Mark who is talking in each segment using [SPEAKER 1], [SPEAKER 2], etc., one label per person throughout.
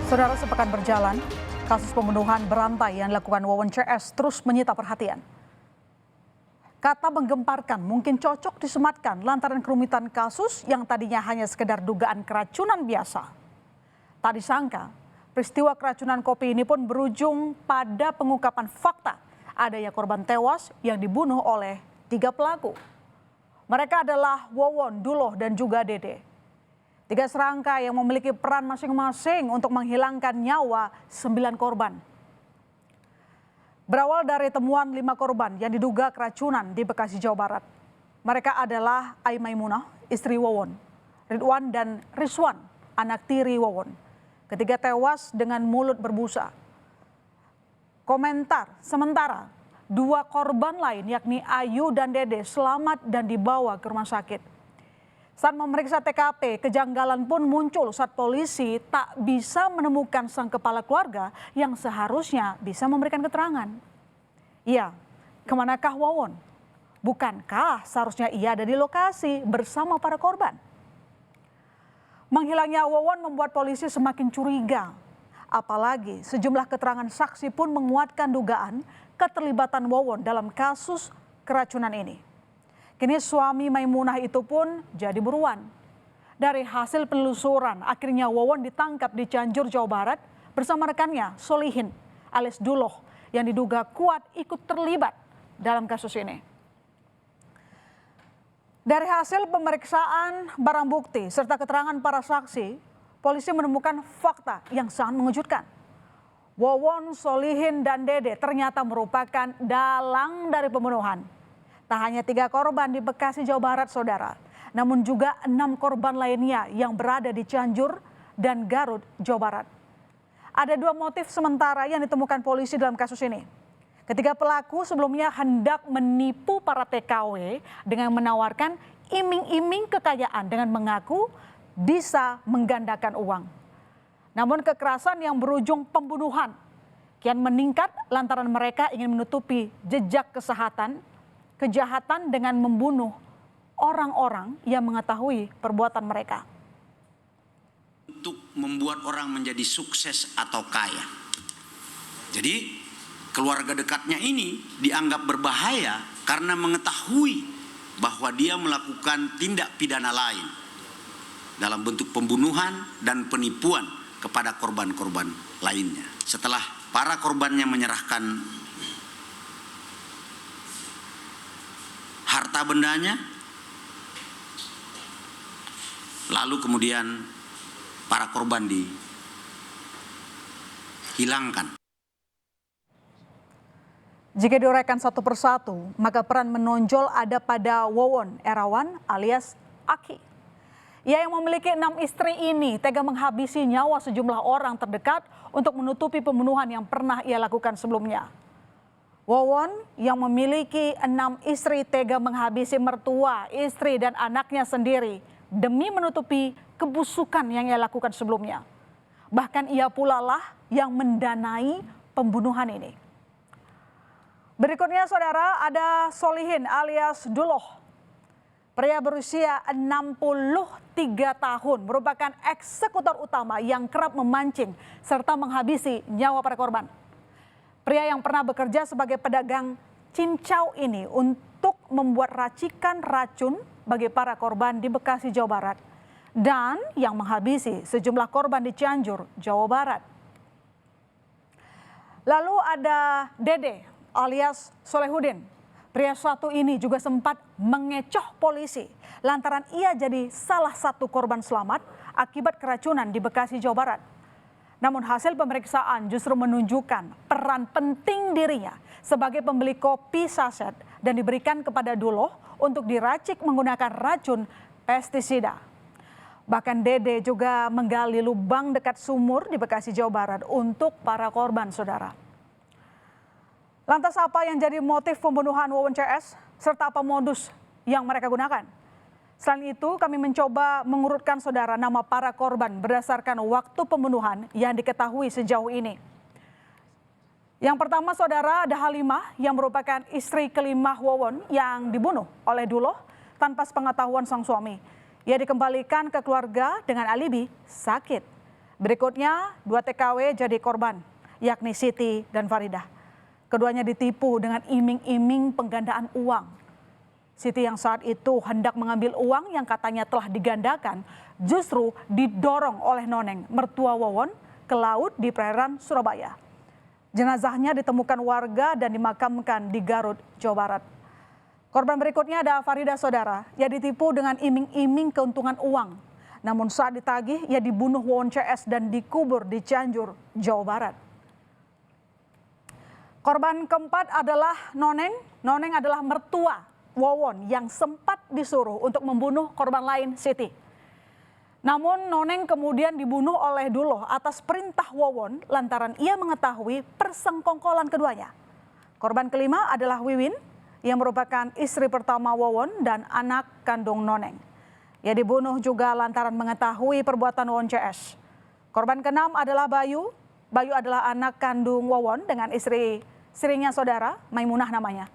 [SPEAKER 1] Saudara, sepekan berjalan, kasus pembunuhan berantai yang dilakukan Wawon CS terus menyita perhatian. Kata menggemparkan mungkin cocok disematkan lantaran kerumitan kasus yang tadinya hanya sekedar dugaan keracunan biasa. Tak disangka, peristiwa keracunan kopi ini pun berujung pada pengungkapan fakta adanya korban tewas yang dibunuh oleh 3 pelaku. Mereka adalah Wawon, Duloh, dan juga Dede. 3 serangkai yang memiliki peran masing-masing untuk menghilangkan nyawa 9 korban. Berawal dari temuan 5 korban yang diduga keracunan di Bekasi, Jawa Barat. Mereka adalah Ai Maimunah, istri Wawon, Ridwan dan Rizwan, anak tiri Wawon. Ketiga tewas dengan mulut berbusa. Komentar sementara, 2 korban lain yakni Ayu dan Dede selamat dan dibawa ke rumah sakit. Saat memeriksa TKP, kejanggalan pun muncul saat polisi tak bisa menemukan sang kepala keluarga yang seharusnya bisa memberikan keterangan. Ya, kemanakah Wawon? Bukankah seharusnya ia ada di lokasi bersama para korban? Menghilangnya Wawon membuat polisi semakin curiga. Apalagi sejumlah keterangan saksi pun menguatkan dugaan keterlibatan Wawon dalam kasus keracunan ini. Kini suami Maimunah itu pun jadi buruan. Dari hasil penelusuran, akhirnya Wawon ditangkap di Cianjur, Jawa Barat bersama rekannya Solihin alias Duloh yang diduga kuat ikut terlibat dalam kasus ini. Dari hasil pemeriksaan barang bukti serta keterangan para saksi, polisi menemukan fakta yang sangat mengejutkan. Wawon, Solihin, dan Dede ternyata merupakan dalang dari pembunuhan. Tak hanya 3 korban di Bekasi, Jawa Barat, saudara, namun juga 6 korban lainnya yang berada di Cianjur dan Garut, Jawa Barat. Ada 2 motif sementara yang ditemukan polisi dalam kasus ini. Ketiga pelaku sebelumnya hendak menipu para TKW dengan menawarkan iming-iming kekayaan dengan mengaku bisa menggandakan uang. Namun kekerasan yang berujung pembunuhan kian meningkat lantaran mereka ingin menutupi jejak kejahatan dengan membunuh orang-orang yang mengetahui perbuatan mereka.
[SPEAKER 2] Untuk membuat orang menjadi sukses atau kaya. Jadi keluarga dekatnya ini dianggap berbahaya karena mengetahui bahwa dia melakukan tindak pidana lain dalam bentuk pembunuhan dan penipuan kepada korban-korban lainnya. Setelah para korbannya menyerahkan harta bendanya, lalu kemudian para korban dihilangkan.
[SPEAKER 1] Jika diuraikan satu persatu, maka peran menonjol ada pada Wawon Erawan alias Aki. Ia yang memiliki 6 istri ini tega menghabisi nyawa sejumlah orang terdekat untuk menutupi pembunuhan yang pernah ia lakukan sebelumnya. Wawon yang memiliki 6 istri tega menghabisi mertua, istri, dan anaknya sendiri demi menutupi kebusukan yang ia lakukan sebelumnya. Bahkan ia pula lah yang mendanai pembunuhan ini. Berikutnya saudara, ada Solihin alias Duloh. Pria berusia 63 tahun merupakan eksekutor utama yang kerap memancing serta menghabisi nyawa para korban. Pria yang pernah bekerja sebagai pedagang cincau ini untuk membuat racikan racun bagi para korban di Bekasi, Jawa Barat. Dan yang menghabisi sejumlah korban di Cianjur, Jawa Barat. Lalu ada Dede alias Solehudin. Pria satu ini juga sempat mengecoh polisi lantaran ia jadi salah satu korban selamat akibat keracunan di Bekasi, Jawa Barat. Namun hasil pemeriksaan justru menunjukkan peran penting dirinya sebagai pembeli kopi saset dan diberikan kepada Duloh untuk diracik menggunakan racun pestisida. Bahkan Dede juga menggali lubang dekat sumur di Bekasi, Jawa Barat untuk para korban, saudara. Lantas apa yang jadi motif pembunuhan Wawon CS serta apa modus yang mereka gunakan? Selain itu, kami mencoba mengurutkan saudara nama para korban berdasarkan waktu pembunuhan yang diketahui sejauh ini. Yang pertama saudara ada Halimah yang merupakan istri kelima Wawon yang dibunuh oleh Duloh tanpa sepengetahuan sang suami. Ia dikembalikan ke keluarga dengan alibi sakit. Berikutnya, 2 TKW jadi korban, yakni Siti dan Faridah. Keduanya ditipu dengan iming-iming penggandaan uang. Siti yang saat itu hendak mengambil uang yang katanya telah digandakan, justru didorong oleh Noneng, mertua Wawon, ke laut di perairan Surabaya. Jenazahnya ditemukan warga dan dimakamkan di Garut, Jawa Barat. Korban berikutnya ada Faridah saudara, yang ditipu dengan iming-iming keuntungan uang. Namun saat ditagih, ia dibunuh Wawon CS dan dikubur di Cianjur, Jawa Barat. Korban keempat adalah Noneng. Noneng adalah mertua Wawon yang sempat disuruh untuk membunuh korban lain, Siti. Namun Noneng kemudian dibunuh oleh Duloh atas perintah Wawon lantaran ia mengetahui persengkongkolan keduanya. Korban kelima adalah Wiwin yang merupakan istri pertama Wawon dan anak kandung Noneng. Ia dibunuh juga lantaran mengetahui perbuatan Wawon CS. Korban keenam adalah Bayu. Bayu adalah anak kandung Wawon dengan istrinya saudara, Maimunah namanya.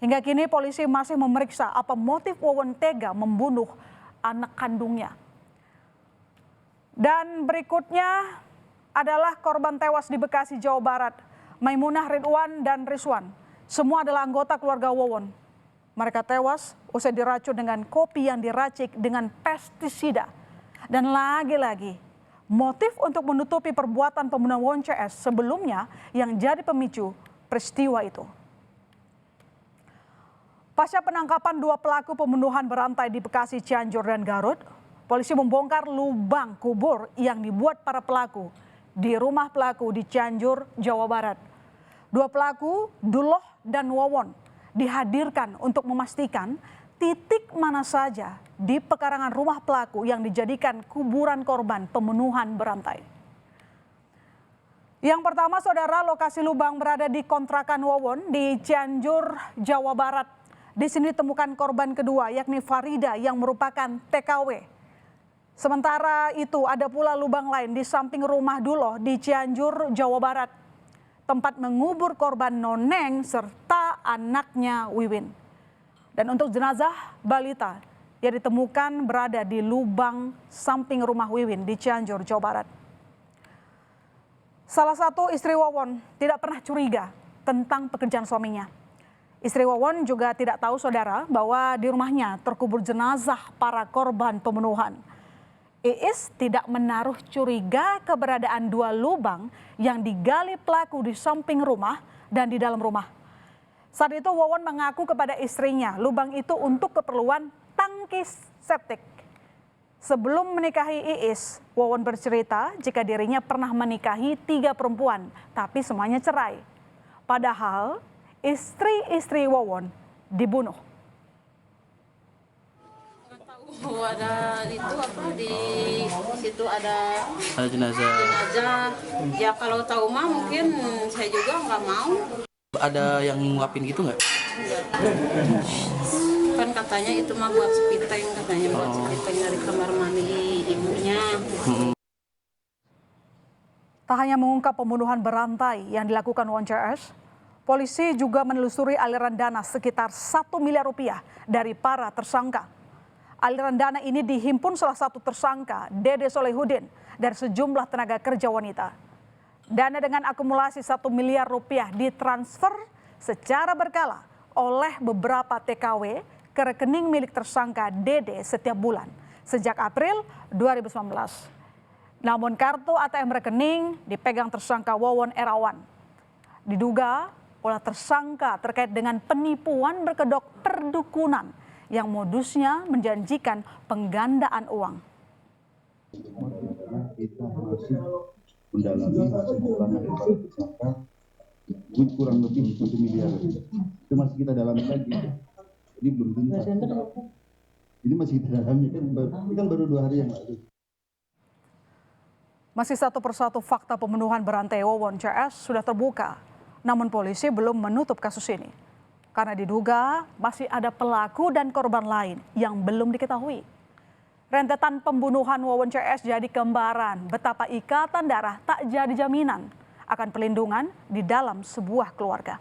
[SPEAKER 1] Hingga kini polisi masih memeriksa apa motif Wawon tega membunuh anak kandungnya. Dan berikutnya adalah korban tewas di Bekasi, Jawa Barat. Maimunah, Ridwan, dan Rizwan. Semua adalah anggota keluarga Wawon. Mereka tewas usai diracun dengan kopi yang diracik dengan pestisida. Dan lagi-lagi, motif untuk menutupi perbuatan pembunuhan Wawon CS sebelumnya yang jadi pemicu peristiwa itu. Pasca penangkapan 2 pelaku pembunuhan berantai di Bekasi, Cianjur, dan Garut, polisi membongkar lubang kubur yang dibuat para pelaku di rumah pelaku di Cianjur, Jawa Barat. 2 pelaku, Duloh dan Wawon, dihadirkan untuk memastikan titik mana saja di pekarangan rumah pelaku yang dijadikan kuburan korban pembunuhan berantai. Yang pertama, saudara, lokasi lubang berada di kontrakan Wawon di Cianjur, Jawa Barat. Di sini ditemukan korban kedua, yakni Farida yang merupakan TKW. Sementara itu ada pula lubang lain di samping rumah Duloh di Cianjur, Jawa Barat. Tempat mengubur korban Noneng serta anaknya Wiwin. Dan untuk jenazah balita yang ditemukan berada di lubang samping rumah Wiwin di Cianjur, Jawa Barat. Salah satu istri Wawon tidak pernah curiga tentang pekerjaan suaminya. Istri Wawon juga tidak tahu saudara bahwa di rumahnya terkubur jenazah para korban pembunuhan. Iis tidak menaruh curiga keberadaan 2 lubang yang digali pelaku di samping rumah dan di dalam rumah. Saat itu Wawon mengaku kepada istrinya lubang itu untuk keperluan tangki septik. Sebelum menikahi Iis, Wawon bercerita jika dirinya pernah menikahi 3 perempuan, tapi semuanya cerai. Padahal istri-istri Wawon dibunuh.
[SPEAKER 3] Ada itu apa di situ ada
[SPEAKER 4] jenazah.
[SPEAKER 3] Ya kalau tahu mah mungkin saya juga nggak mau.
[SPEAKER 4] Ada yang nguapin gitu nggak?
[SPEAKER 3] Kan katanya itu mah buat sepiteng, katanya buat sepiteng dari kamar mandi ibunya.
[SPEAKER 1] Tak hanya mengungkap pembunuhan berantai yang dilakukan Wawon CS, polisi juga menelusuri aliran dana sekitar 1 miliar rupiah dari para tersangka. Aliran dana ini dihimpun salah satu tersangka, Dede Solehudin, dari sejumlah tenaga kerja wanita. Dana dengan akumulasi 1 miliar rupiah ditransfer secara berkala oleh beberapa TKW ke rekening milik tersangka Dede setiap bulan sejak April 2019. Namun kartu ATM rekening dipegang tersangka Wawon Erawan. Diduga oleh tersangka terkait dengan penipuan berkedok perdukunan yang modusnya menjanjikan penggandaan uang.
[SPEAKER 5] Kita masih mendalami hasil keterangan dari para tersangka kurang lebih 1 miliar. Itu masih kita dalami lagi. Ini belum tuntas. Ini masih kita dalami kan baru 2 hari yang lalu.
[SPEAKER 1] Masih satu persatu fakta pembunuhan berantai Wawon CS sudah terbuka. Namun polisi belum menutup kasus ini. Karena diduga masih ada pelaku dan korban lain yang belum diketahui. Rentetan pembunuhan Wawon CS jadi gambaran betapa ikatan darah tak jadi jaminan akan perlindungan di dalam sebuah keluarga.